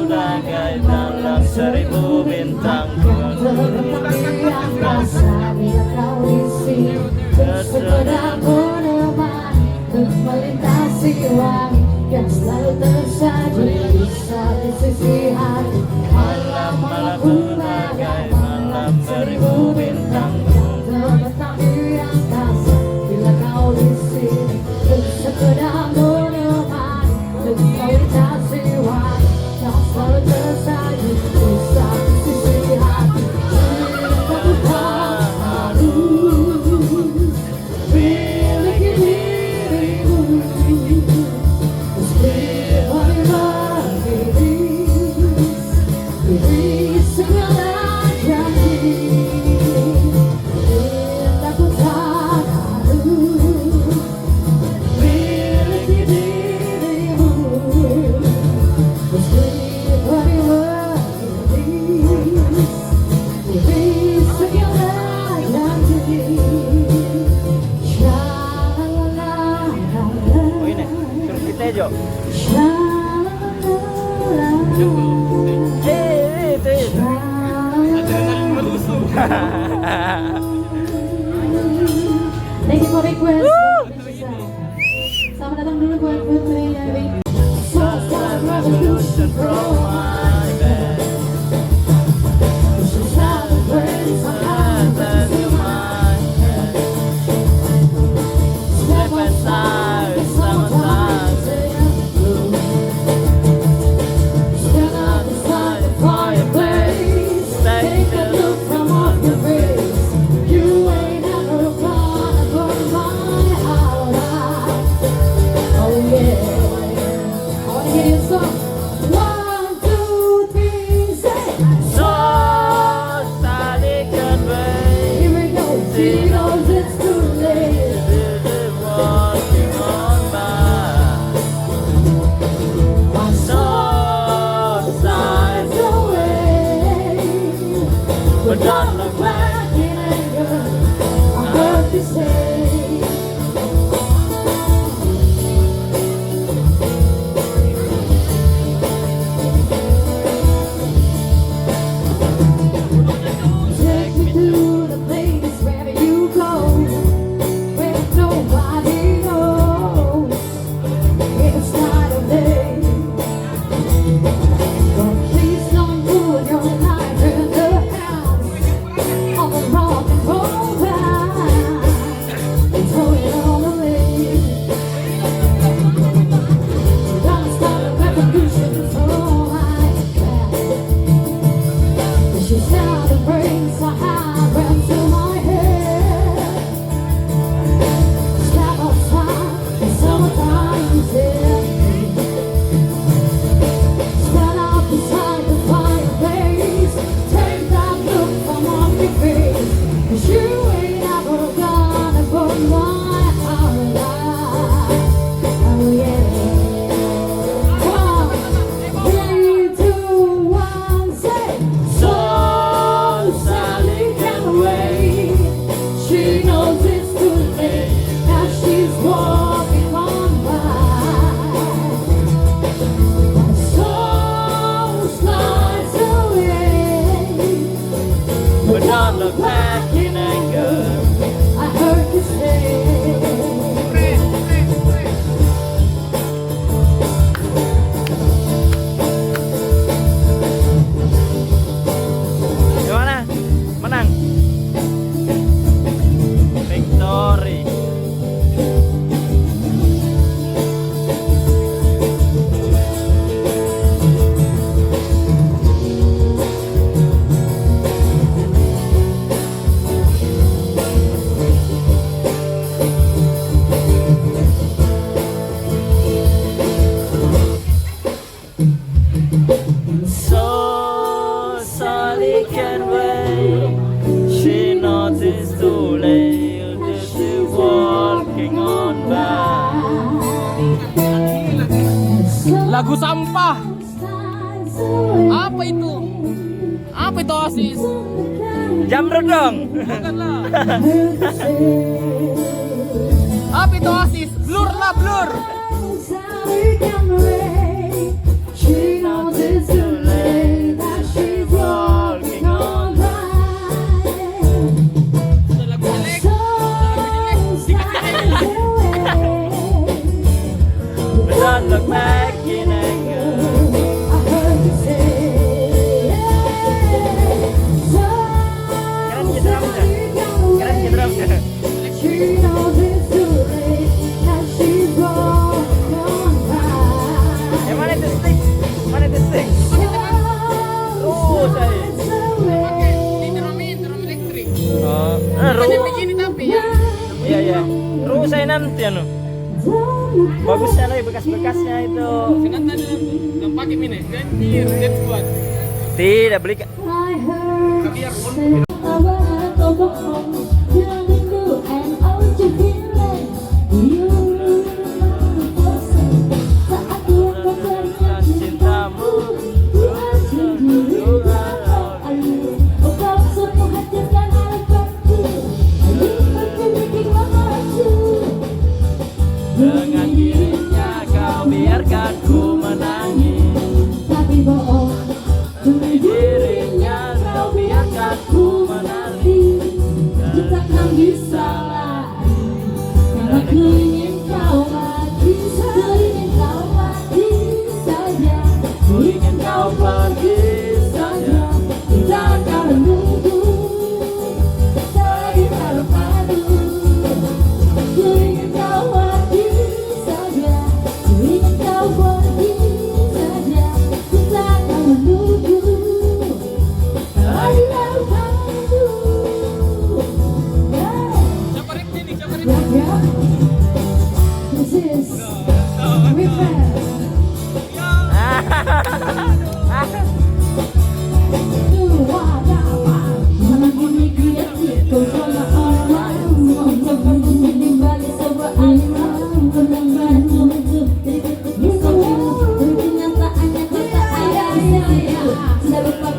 Bagai dalam 1000 bintang yang rasa bila kau di sini sekedar menemani untuk melintasi wangi yang selalu tersaji di sisi hati. Malam-malamku bagai malam 1000 bintang terbentang di angkasa bila kau di sini untuk sekedar menemani untuk melintasi wangi yang selalu tersaji di sisi hati. Cintaku tak harus miliki dirimu, meski hari beri segala janji. Cintaku tak harus miliki dirimu, meski hari beri segala janji. Oh ini, terus kita Jo. Itu. Thank you for request. Selamat datang dulu buat Putri dari Silent revolution from my bed. Silent in my head. Step aside, summertime. Stand outside the fireplace. Take a look from off your face. You ain't ever gonna burn my heart out. Oh yeah. I wanna hear your song. 1, 2, 3, say. So started good way. Here we go. She knows it's too late. Really walking on by. My soul Side is away. But don't look back in anger. I heard you say. Take me to the place where you go, where nobody knows it's night or day. But please don't put your life in the hands of a rock and roll band and throw it all away. Gonna start a revolution so I can. She sounded brings a high breath to my head. Step outside, the summertime is here. Stand look back in anger. I heard you say. Gimana? Menang? Victory. So sorry, can't wait. She knows it's too late. Just walking on by. Lagu sampah. Apa itu? Apa itu Oasis? Jamret dong. Bukanlah. Apa itu Oasis? Blur lah, blur. She knows it's too late that she's walking on by. Lagu jelek. Don't look back in anger. Keren gitu drumnya. Keren gitu drumnya. Mana itu stick? Mana itu stick? Terus saya. Ini drum elektrik. Oh, Bukannya begini tapi ya. Iya iya. Terus saya nanti anu. Bagusnya lagi bekas-bekasnya itu. Senang tadi yang pakai mini. Ganjir, get buat. Tidak beli. Biar pun. Cintamu. Dengan dirinya kau biarkan ku menangis. Tapi bohong, Dirinya kau biarkan ku menangis. kita kan bisa lagi. Karena ku ingin kau mati, ku ingin kau mati saja. Ku ingin kau pergi saja. Kita akan menunggu sekitar padu. Ku ingin kau mati saja, ku ingin kau pergi saja. Kita akan menunggu sekitar padu. Siapa rek sini? Siapa rek? Yeah. This is Refresh. Sudah lupa